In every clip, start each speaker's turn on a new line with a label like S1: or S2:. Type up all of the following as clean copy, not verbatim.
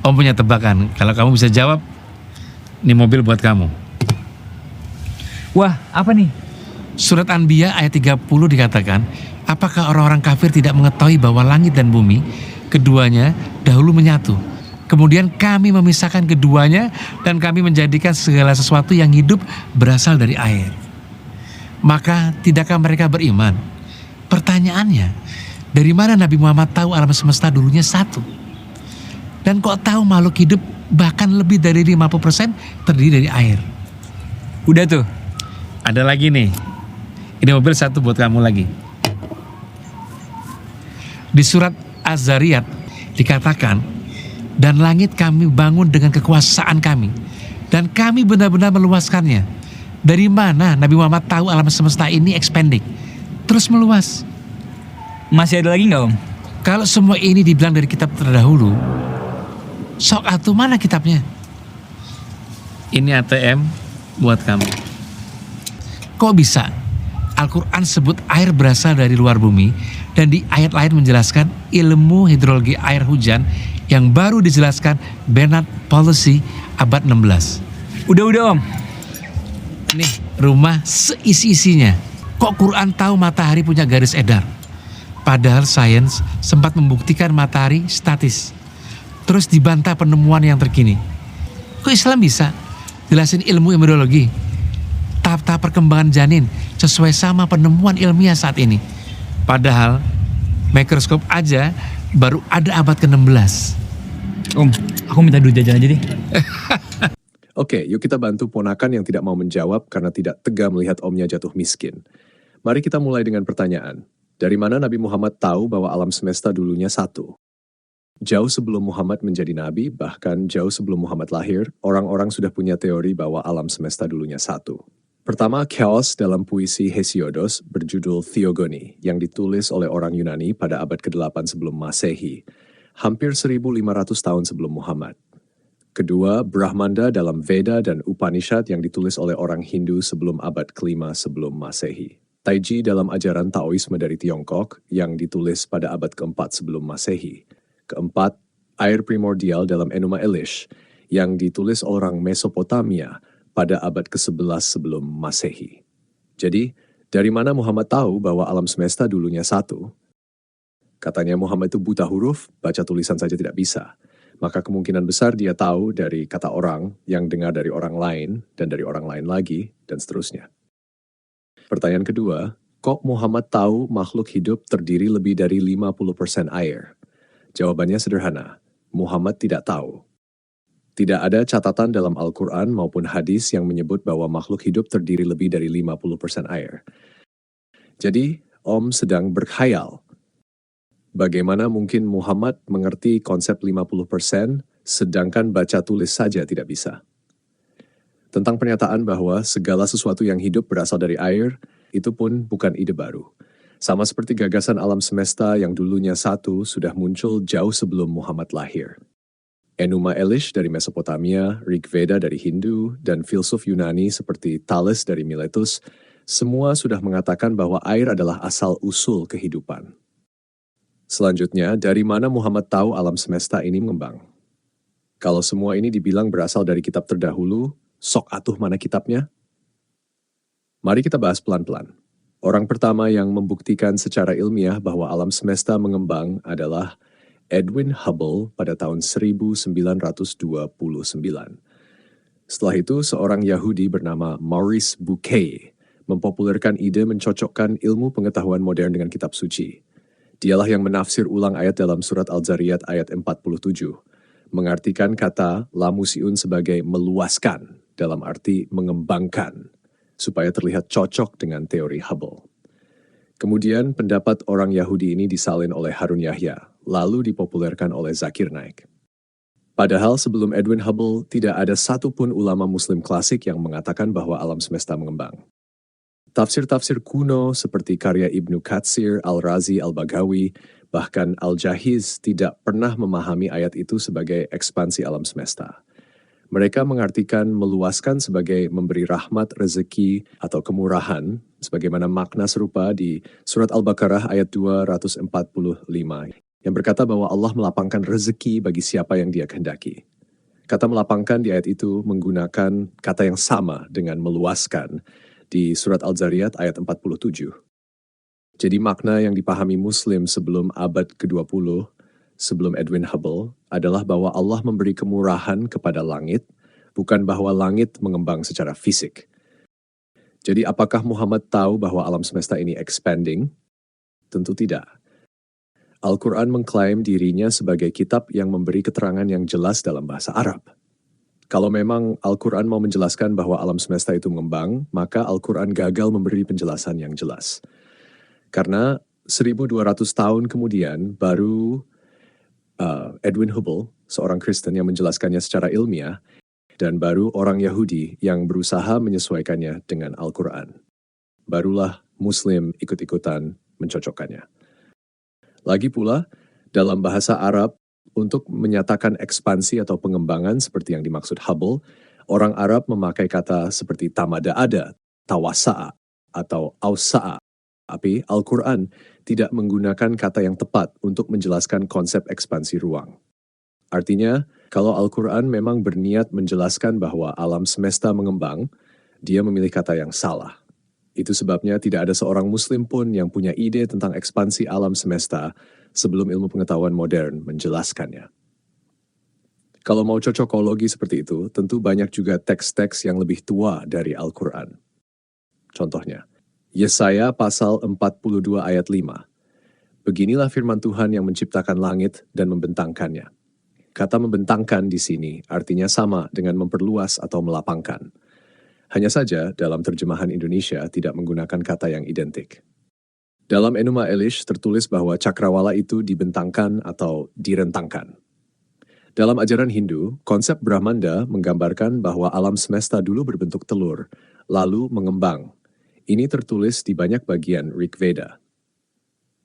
S1: Om punya tebakan. Kalau kamu bisa jawab, ini mobil buat kamu.
S2: Wah, apa nih?
S1: Surat Anbiya ayat 30 dikatakan, apakah orang-orang kafir tidak mengetahui bahwa langit dan bumi, keduanya dahulu menyatu. Kemudian kami memisahkan keduanya dan kami menjadikan segala sesuatu yang hidup berasal dari air. Maka tidakkah mereka beriman? Pertanyaannya, dari mana Nabi Muhammad tahu alam semesta dulunya satu? Dan kok tahu makhluk hidup bahkan lebih dari 50% terdiri dari air?
S2: Udah tuh.
S1: Ada lagi nih. Ini mobil satu buat kamu lagi. Di surat Az-Zariyat dikatakan, dan langit kami bangun dengan kekuasaan kami, dan kami benar-benar meluaskannya. Dari mana Nabi Muhammad tahu alam semesta ini expanding, terus meluas?
S2: Masih ada lagi nggak, Om?
S1: Kalau semua ini dibilang dari kitab terdahulu, sok atuh mana kitabnya? Ini ATM buat kamu. Kok bisa? Al-Quran sebut air berasal dari luar bumi, dan di ayat lain menjelaskan ilmu hidrologi air hujan yang baru dijelaskan Bernard Palissy abad 16.
S2: Udah Om.
S1: Nih rumah seisi-isinya. Kok Quran tahu matahari punya garis edar? Padahal sains sempat membuktikan matahari statis. Terus dibantah penemuan yang terkini. Kok Islam bisa jelasin ilmu embriologi, tahap-tahap perkembangan janin sesuai sama penemuan ilmiah saat ini? Padahal mikroskop aja baru ada abad ke-16.
S2: Om, aku minta duit jajan aja deh.
S3: Oke, yuk kita bantu ponakan yang tidak mau menjawab karena tidak tega melihat omnya jatuh miskin. Mari kita mulai dengan pertanyaan. Dari mana Nabi Muhammad tahu bahwa alam semesta dulunya satu? Jauh sebelum Muhammad menjadi nabi, bahkan jauh sebelum Muhammad lahir, orang-orang sudah punya teori bahwa alam semesta dulunya satu. Pertama, chaos dalam puisi Hesiodos berjudul Theogony yang ditulis oleh orang Yunani pada abad ke-8 sebelum Masehi, hampir 1500 tahun sebelum Muhammad. Kedua, Brahmanda dalam Veda dan Upanishad yang ditulis oleh orang Hindu sebelum abad ke-5 sebelum Masehi. Taiji dalam ajaran Taoisme dari Tiongkok yang ditulis pada abad ke-4 sebelum Masehi. Keempat, air primordial dalam Enuma Elish yang ditulis orang Mesopotamia pada abad ke-11 sebelum Masehi. Jadi, dari mana Muhammad tahu bahwa alam semesta dulunya satu? Katanya Muhammad itu buta huruf, baca tulisan saja tidak bisa. Maka kemungkinan besar dia tahu dari kata orang yang dengar dari orang lain dan dari orang lain lagi, dan seterusnya. Pertanyaan kedua, kok Muhammad tahu makhluk hidup terdiri lebih dari 50% air? Jawabannya sederhana, Muhammad tidak tahu. Tidak ada catatan dalam Al-Quran maupun hadis yang menyebut bahwa makhluk hidup terdiri lebih dari 50% air. Jadi, Om sedang berkhayal. Bagaimana mungkin Muhammad mengerti konsep 50% sedangkan baca tulis saja tidak bisa? Tentang pernyataan bahwa segala sesuatu yang hidup berasal dari air, itu pun bukan ide baru. Sama seperti gagasan alam semesta yang dulunya satu sudah muncul jauh sebelum Muhammad lahir. Enuma Elish dari Mesopotamia, Rig Veda dari Hindu, dan filsuf Yunani seperti Thales dari Miletus, semua sudah mengatakan bahwa air adalah asal-usul kehidupan. Selanjutnya, dari mana Muhammad tahu alam semesta ini mengembang? Kalau semua ini dibilang berasal dari kitab terdahulu, sok atuh mana kitabnya? Mari kita bahas pelan-pelan. Orang pertama yang membuktikan secara ilmiah bahwa alam semesta mengembang adalah Edwin Hubble pada tahun 1929. Setelah itu, seorang Yahudi bernama Maurice Bucaille mempopulerkan ide mencocokkan ilmu pengetahuan modern dengan kitab suci. Dialah yang menafsir ulang ayat dalam surat Al-Zariyat ayat 47, mengartikan kata lamusiun sebagai meluaskan dalam arti mengembangkan, supaya terlihat cocok dengan teori Hubble. Kemudian pendapat orang Yahudi ini disalin oleh Harun Yahya, lalu dipopulerkan oleh Zakir Naik. Padahal sebelum Edwin Hubble, tidak ada satupun ulama muslim klasik yang mengatakan bahwa alam semesta mengembang. Tafsir-tafsir kuno seperti karya Ibnu Katsir, Al-Razi, Al-Baghawi, bahkan Al-Jahiz tidak pernah memahami ayat itu sebagai ekspansi alam semesta. Mereka mengartikan meluaskan sebagai memberi rahmat, rezeki, atau kemurahan, sebagaimana makna serupa di surat Al-Baqarah ayat 245. yang berkata bahwa Allah melapangkan rezeki bagi siapa yang Dia kehendaki. Kata melapangkan di ayat itu menggunakan kata yang sama dengan meluaskan di surat Al-Zariyat ayat 47. Jadi makna yang dipahami Muslim sebelum abad ke-20, sebelum Edwin Hubble, adalah bahwa Allah memberi kemurahan kepada langit, bukan bahwa langit mengembang secara fisik. Jadi apakah Muhammad tahu bahwa alam semesta ini expanding? Tentu tidak. Al-Quran mengklaim dirinya sebagai kitab yang memberi keterangan yang jelas dalam bahasa Arab. Kalau memang Al-Quran mau menjelaskan bahwa alam semesta itu mengembang, maka Al-Quran gagal memberi penjelasan yang jelas. Karena 1200 tahun kemudian baru Edwin Hubble, seorang Kristen yang menjelaskannya secara ilmiah, dan baru orang Yahudi yang berusaha menyesuaikannya dengan Al-Quran. Barulah Muslim ikut-ikutan mencocokkannya. Lagi pula, dalam bahasa Arab, untuk menyatakan ekspansi atau pengembangan seperti yang dimaksud Hubble, orang Arab memakai kata seperti tamada'ada, tawasa'a, atau ausa'a. Tapi Al-Quran tidak menggunakan kata yang tepat untuk menjelaskan konsep ekspansi ruang. Artinya, kalau Al-Quran memang berniat menjelaskan bahwa alam semesta mengembang, dia memilih kata yang salah. Itu sebabnya tidak ada seorang Muslim pun yang punya ide tentang ekspansi alam semesta sebelum ilmu pengetahuan modern menjelaskannya. Kalau mau cocokologi seperti itu, tentu banyak juga teks-teks yang lebih tua dari Al-Quran. Contohnya, Yesaya pasal 42 ayat 5. Beginilah firman Tuhan yang menciptakan langit dan membentangkannya. Kata membentangkan di sini artinya sama dengan memperluas atau melapangkan. Hanya saja dalam terjemahan Indonesia tidak menggunakan kata yang identik. Dalam Enuma Elish tertulis bahwa cakrawala itu dibentangkan atau direntangkan. Dalam ajaran Hindu, konsep Brahmanda menggambarkan bahwa alam semesta dulu berbentuk telur, lalu mengembang. Ini tertulis di banyak bagian Rig Veda.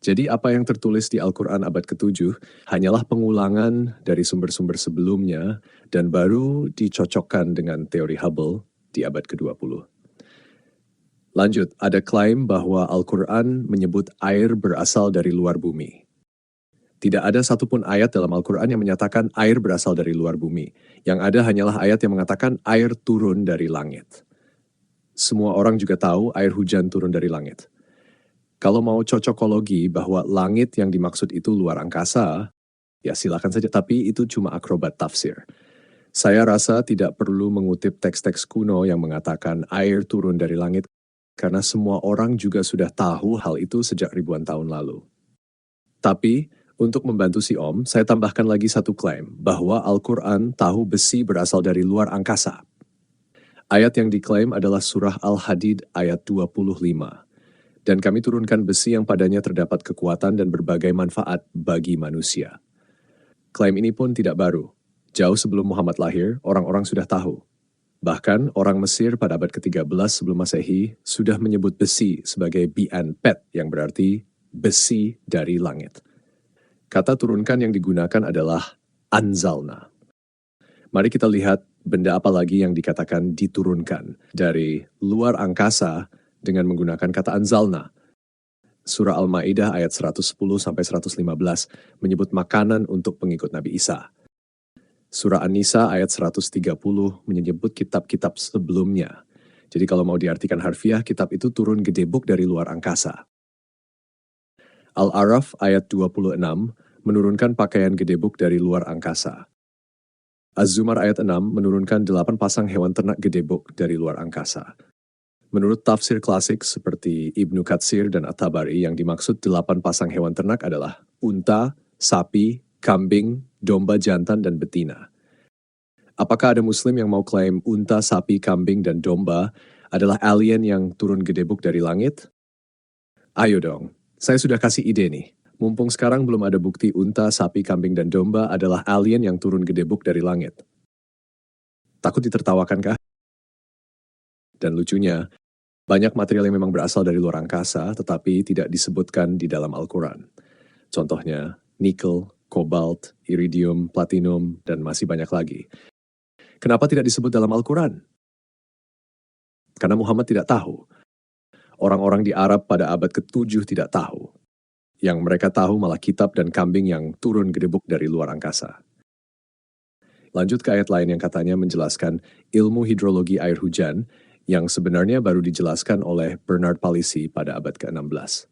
S3: Jadi apa yang tertulis di Al-Quran abad ke-7 hanyalah pengulangan dari sumber-sumber sebelumnya dan baru dicocokkan dengan teori Hubble di abad ke-20. Lanjut, ada klaim bahwa Al-Quran menyebut air berasal dari luar bumi. Tidak ada satupun ayat dalam Al-Quran yang menyatakan air berasal dari luar bumi. Yang ada hanyalah ayat yang mengatakan air turun dari langit. Semua orang juga tahu air hujan turun dari langit. Kalau mau cocokologi bahwa langit yang dimaksud itu luar angkasa, ya silakan saja, tapi itu cuma akrobat tafsir. Saya rasa tidak perlu mengutip teks-teks kuno yang mengatakan air turun dari langit, karena semua orang juga sudah tahu hal itu sejak ribuan tahun lalu. Tapi, untuk membantu si Om, saya tambahkan lagi satu klaim, bahwa Al-Quran tahu besi berasal dari luar angkasa. Ayat yang diklaim adalah surah Al-Hadid ayat 25. Dan kami turunkan besi yang padanya terdapat kekuatan dan berbagai manfaat bagi manusia. Klaim ini pun tidak baru. Jauh sebelum Muhammad lahir, orang-orang sudah tahu. Bahkan orang Mesir pada abad ke-13 sebelum Masehi sudah menyebut besi sebagai bi'an-pet yang berarti besi dari langit. Kata turunkan yang digunakan adalah anzalna. Mari kita lihat benda apa lagi yang dikatakan diturunkan dari luar angkasa dengan menggunakan kata anzalna. Surah Al-Ma'idah ayat 110-115 menyebut makanan untuk pengikut Nabi Isa. Surah An-Nisa ayat 130 menyebut kitab-kitab sebelumnya. Jadi kalau mau diartikan harfiah, kitab itu turun gedebuk dari luar angkasa. Al-Araf ayat 26 menurunkan pakaian gedebuk dari luar angkasa. Az-Zumar ayat 6 menurunkan 8 pasang hewan ternak gedebuk dari luar angkasa. Menurut tafsir klasik seperti Ibnu Katsir dan At-Tabari, yang dimaksud 8 pasang hewan ternak adalah unta, sapi, kambing, domba jantan, dan betina. Apakah ada Muslim yang mau klaim unta, sapi, kambing, dan domba adalah alien yang turun gedebuk dari langit? Ayo dong, saya sudah kasih ide nih. Mumpung sekarang belum ada bukti unta, sapi, kambing, dan domba adalah alien yang turun gedebuk dari langit. Takut ditertawakan kah? Dan lucunya, banyak material yang memang berasal dari luar angkasa tetapi tidak disebutkan di dalam Al-Quran. Contohnya, nikel, kobalt, iridium, platinum, dan masih banyak lagi. Kenapa tidak disebut dalam Al-Quran? Karena Muhammad tidak tahu. Orang-orang di Arab pada abad ke-7 tidak tahu. Yang mereka tahu malah kitab dan kambing yang turun gedebuk dari luar angkasa. Lanjut ke ayat lain yang katanya menjelaskan ilmu hidrologi air hujan yang sebenarnya baru dijelaskan oleh Bernard Palissy pada abad ke-16.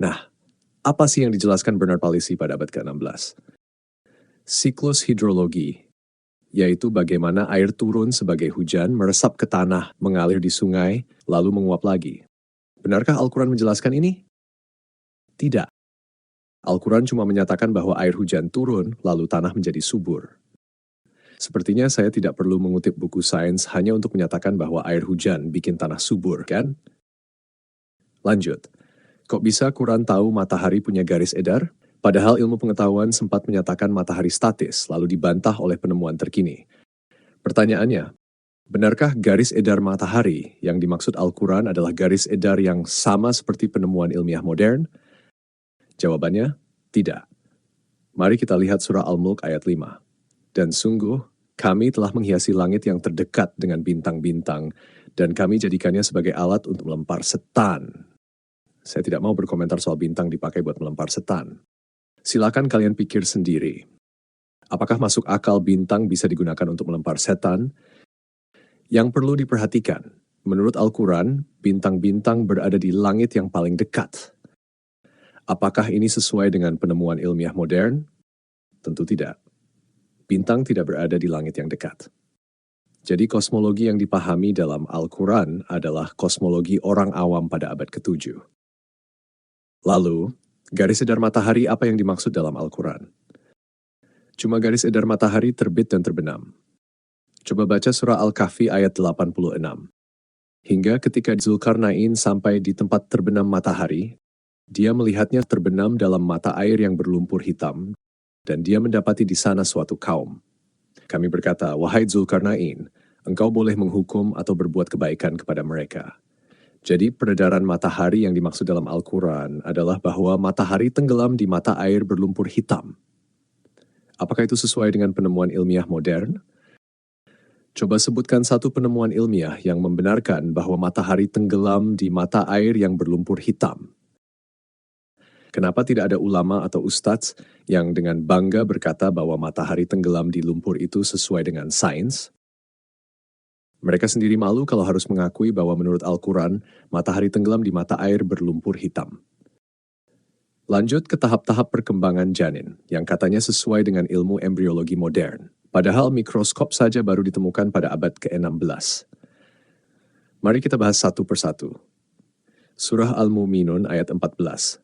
S3: Nah, apa sih yang dijelaskan Bernard Palissy pada abad ke-16? Siklus hidrologi, yaitu bagaimana air turun sebagai hujan, meresap ke tanah, mengalir di sungai, lalu menguap lagi. Benarkah Al-Quran menjelaskan ini? Tidak. Al-Quran cuma menyatakan bahwa air hujan turun, lalu tanah menjadi subur. Sepertinya saya tidak perlu mengutip buku sains hanya untuk menyatakan bahwa air hujan bikin tanah subur, kan? Lanjut. Kok bisa Quran tahu matahari punya garis edar? Padahal ilmu pengetahuan sempat menyatakan matahari statis, lalu dibantah oleh penemuan terkini. Pertanyaannya, benarkah garis edar matahari yang dimaksud Al-Quran adalah garis edar yang sama seperti penemuan ilmiah modern? Jawabannya, tidak. Mari kita lihat surah Al-Mulk ayat 5. Dan sungguh, kami telah menghiasi langit yang terdekat dengan bintang-bintang, dan kami jadikannya sebagai alat untuk melempar setan. Saya tidak mau berkomentar soal bintang dipakai buat melempar setan. Silakan kalian pikir sendiri. Apakah masuk akal bintang bisa digunakan untuk melempar setan? Yang perlu diperhatikan, menurut Al-Quran, bintang-bintang berada di langit yang paling dekat. Apakah ini sesuai dengan penemuan ilmiah modern? Tentu tidak. Bintang tidak berada di langit yang dekat. Jadi kosmologi yang dipahami dalam Al-Quran adalah kosmologi orang awam pada abad ke-7. Lalu, garis edar matahari apa yang dimaksud dalam Al-Quran? Cuma garis edar matahari terbit dan terbenam. Coba baca surah Al-Kahfi ayat 86. Hingga ketika Zulkarnain sampai di tempat terbenam matahari, dia melihatnya terbenam dalam mata air yang berlumpur hitam, dan dia mendapati di sana suatu kaum. Kami berkata, wahai Zulkarnain, engkau boleh menghukum atau berbuat kebaikan kepada mereka. Jadi peredaran matahari yang dimaksud dalam Al-Quran adalah bahwa matahari tenggelam di mata air berlumpur hitam. Apakah itu sesuai dengan penemuan ilmiah modern? Coba sebutkan satu penemuan ilmiah yang membenarkan bahwa matahari tenggelam di mata air yang berlumpur hitam. Kenapa tidak ada ulama atau ustadz yang dengan bangga berkata bahwa matahari tenggelam di lumpur itu sesuai dengan sains? Mereka sendiri malu kalau harus mengakui bahwa menurut Al-Quran, matahari tenggelam di mata air berlumpur hitam. Lanjut ke tahap-tahap perkembangan janin, yang katanya sesuai dengan ilmu embriologi modern. Padahal mikroskop saja baru ditemukan pada abad ke-16. Mari kita bahas satu persatu. Surah Al-Mu'minun ayat 14.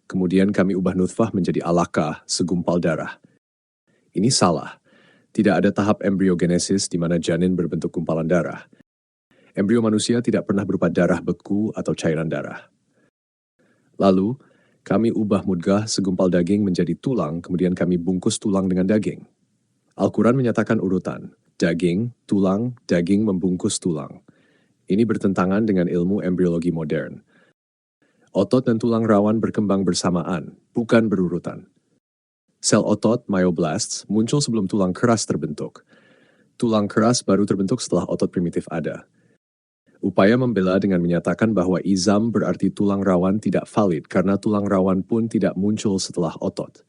S3: Kemudian kami ubah nutfah menjadi alaqah, segumpal darah. Ini salah. Tidak ada tahap embriogenesis di mana janin berbentuk gumpalan darah. Embrio manusia tidak pernah berupa darah beku atau cairan darah. Lalu, kami ubah mudghah segumpal daging menjadi tulang, kemudian kami bungkus tulang dengan daging. Al-Quran menyatakan urutan, daging, tulang, daging membungkus tulang. Ini bertentangan dengan ilmu embriologi modern. Otot dan tulang rawan berkembang bersamaan, bukan berurutan. Sel otot, myoblasts, muncul sebelum tulang keras terbentuk. Tulang keras baru terbentuk setelah otot primitif ada. Upaya membela dengan menyatakan bahwa izam berarti tulang rawan tidak valid karena tulang rawan pun tidak muncul setelah otot.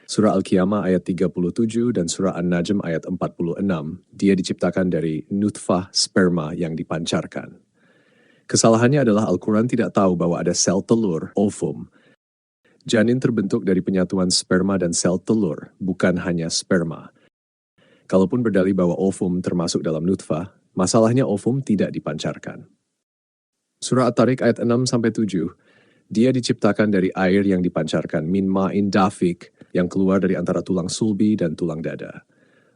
S3: Surah Al-Qiyamah ayat 37 dan Surah An-Najm ayat 46, dia diciptakan dari nutfah sperma yang dipancarkan. Kesalahannya adalah Al-Quran tidak tahu bahwa ada sel telur, ovum. Janin terbentuk dari penyatuan sperma dan sel telur, bukan hanya sperma. Kalaupun berdalih bahwa ovum termasuk dalam nutfah, masalahnya ovum tidak dipancarkan. Surah At-Tariq ayat 6-7, dia diciptakan dari air yang dipancarkan min ma'in dafik yang keluar dari antara tulang sulbi dan tulang dada.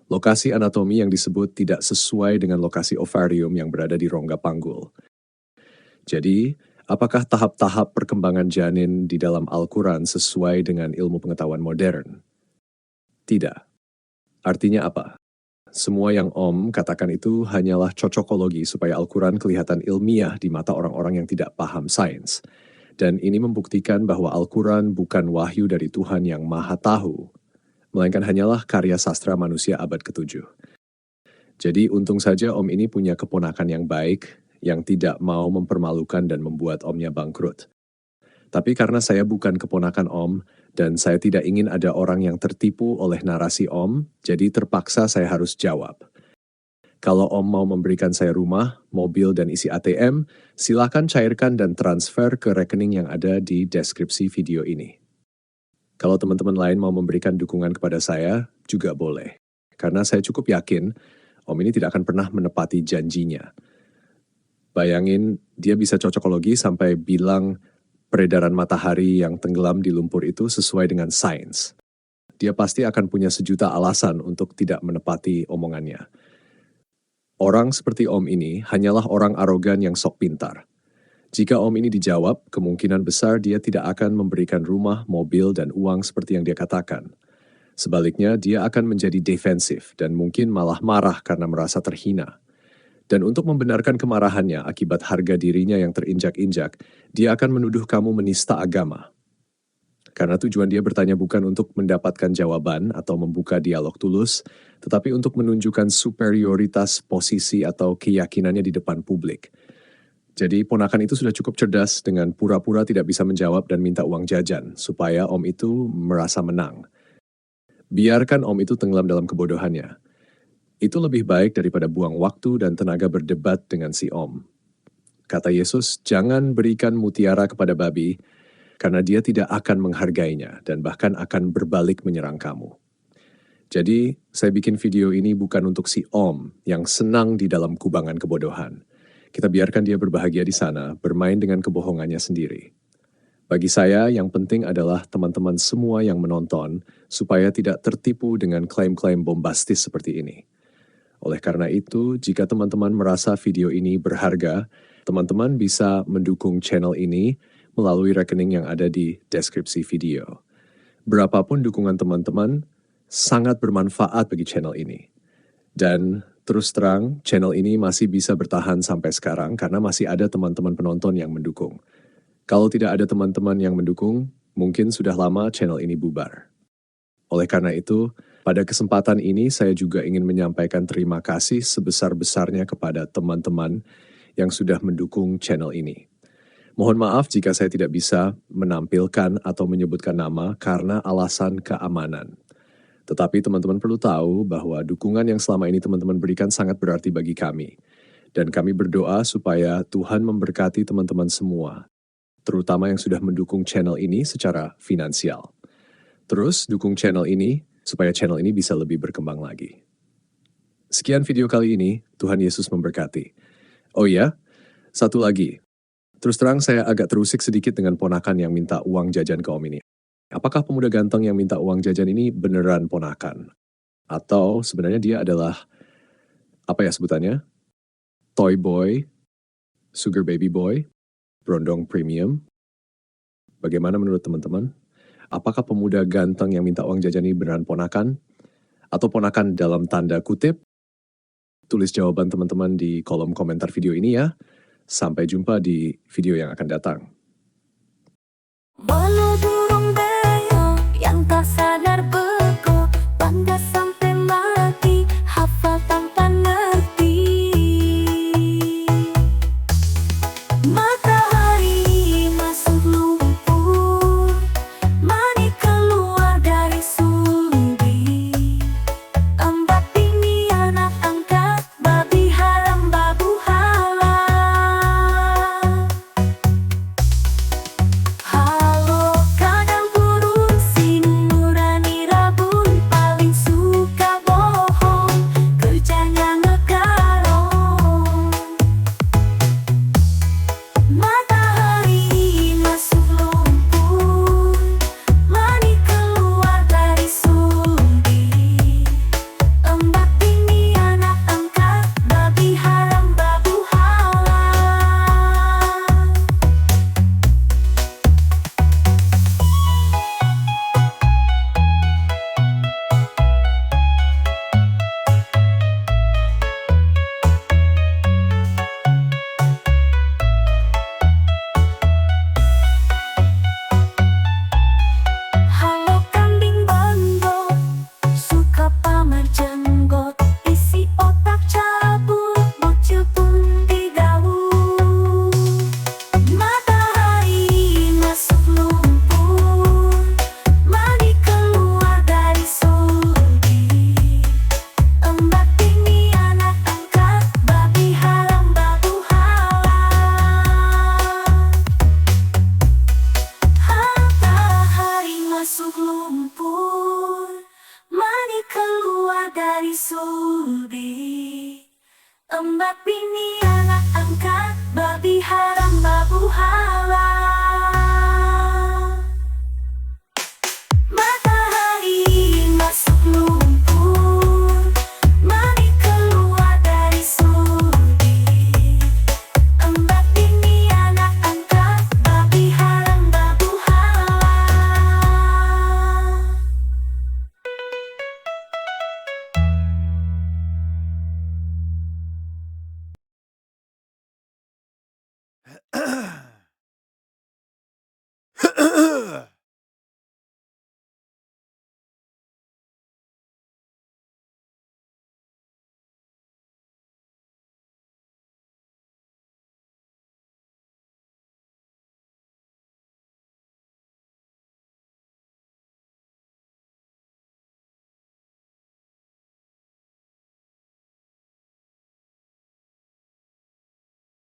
S3: Lokasi anatomi yang disebut tidak sesuai dengan lokasi ovarium yang berada di rongga panggul. Jadi, apakah tahap-tahap perkembangan janin di dalam Al-Quran sesuai dengan ilmu pengetahuan modern? Tidak. Artinya apa? Semua yang Om katakan itu hanyalah cocokologi supaya Al-Quran kelihatan ilmiah di mata orang-orang yang tidak paham sains. Dan ini membuktikan bahwa Al-Quran bukan wahyu dari Tuhan yang Maha Tahu, melainkan hanyalah karya sastra manusia abad ke-7. Jadi untung saja Om ini punya keponakan yang baik, yang tidak mau mempermalukan dan membuat Omnya bangkrut. Tapi karena saya bukan keponakan Om, dan saya tidak ingin ada orang yang tertipu oleh narasi Om, jadi terpaksa saya harus jawab. Kalau Om mau memberikan saya rumah, mobil, dan isi ATM, silakan cairkan dan transfer ke rekening yang ada di deskripsi video ini. Kalau teman-teman lain mau memberikan dukungan kepada saya, juga boleh. Karena saya cukup yakin, Om ini tidak akan pernah menepati janjinya. Bayangin, dia bisa cocokologi sampai bilang peredaran matahari yang tenggelam di lumpur itu sesuai dengan sains. Dia pasti akan punya sejuta alasan untuk tidak menepati omongannya. Orang seperti Om ini hanyalah orang arogan yang sok pintar. Jika Om ini dijawab, kemungkinan besar dia tidak akan memberikan rumah, mobil, dan uang seperti yang dia katakan. Sebaliknya, dia akan menjadi defensif dan mungkin malah marah karena merasa terhina. Dan untuk membenarkan kemarahannya akibat harga dirinya yang terinjak-injak, dia akan menuduh kamu menista agama. Karena tujuan dia bertanya bukan untuk mendapatkan jawaban atau membuka dialog tulus, tetapi untuk menunjukkan superioritas posisi atau keyakinannya di depan publik. Jadi ponakan itu sudah cukup cerdas dengan pura-pura tidak bisa menjawab dan minta uang jajan, supaya Om itu merasa menang. Biarkan Om itu tenggelam dalam kebodohannya. Itu lebih baik daripada buang waktu dan tenaga berdebat dengan si Om. Kata Yesus, jangan berikan mutiara kepada babi, karena dia tidak akan menghargainya dan bahkan akan berbalik menyerang kamu. Jadi, saya bikin video ini bukan untuk si Om yang senang di dalam kubangan kebodohan. Kita biarkan dia berbahagia di sana, bermain dengan kebohongannya sendiri. Bagi saya, yang penting adalah teman-teman semua yang menonton, supaya tidak tertipu dengan klaim-klaim bombastis seperti ini. Oleh karena itu, jika teman-teman merasa video ini berharga, teman-teman bisa mendukung channel ini melalui rekening yang ada di deskripsi video. Berapapun dukungan teman-teman, sangat bermanfaat bagi channel ini. Dan terus terang, channel ini masih bisa bertahan sampai sekarang karena masih ada teman-teman penonton yang mendukung. Kalau tidak ada teman-teman yang mendukung, mungkin sudah lama channel ini bubar. Oleh karena itu, pada kesempatan ini saya juga ingin menyampaikan terima kasih sebesar-besarnya kepada teman-teman yang sudah mendukung channel ini. Mohon maaf jika saya tidak bisa menampilkan atau menyebutkan nama karena alasan keamanan. Tetapi teman-teman perlu tahu bahwa dukungan yang selama ini teman-teman berikan sangat berarti bagi kami. Dan kami berdoa supaya Tuhan memberkati teman-teman semua, terutama yang sudah mendukung channel ini secara finansial. Terus dukung channel ini supaya channel ini bisa lebih berkembang lagi. Sekian video kali ini, Tuhan Yesus memberkati. Oh ya, satu lagi. Terus terang saya agak terusik sedikit dengan ponakan yang minta uang jajan ke Om ini. Apakah pemuda ganteng yang minta uang jajan ini beneran ponakan? Atau sebenarnya dia adalah, apa ya sebutannya? Toy boy, sugar baby boy, berondong premium? Bagaimana menurut teman-teman? Apakah pemuda ganteng yang minta uang jajan ini beneran ponakan? Atau ponakan dalam tanda kutip? Tulis jawaban teman-teman di kolom komentar video ini ya. Sampai jumpa di video yang akan datang.
S4: Walau burung beo yang tak sadar beku, bangga sampai mati, hafal tanpa ngerti. Matahari masuk lumpur, mani keluar dari sumbi. Embak ini anak angkat, babi haram babu halal. Halo sulbi. Emak bini anak angkat, babi haram babu halal.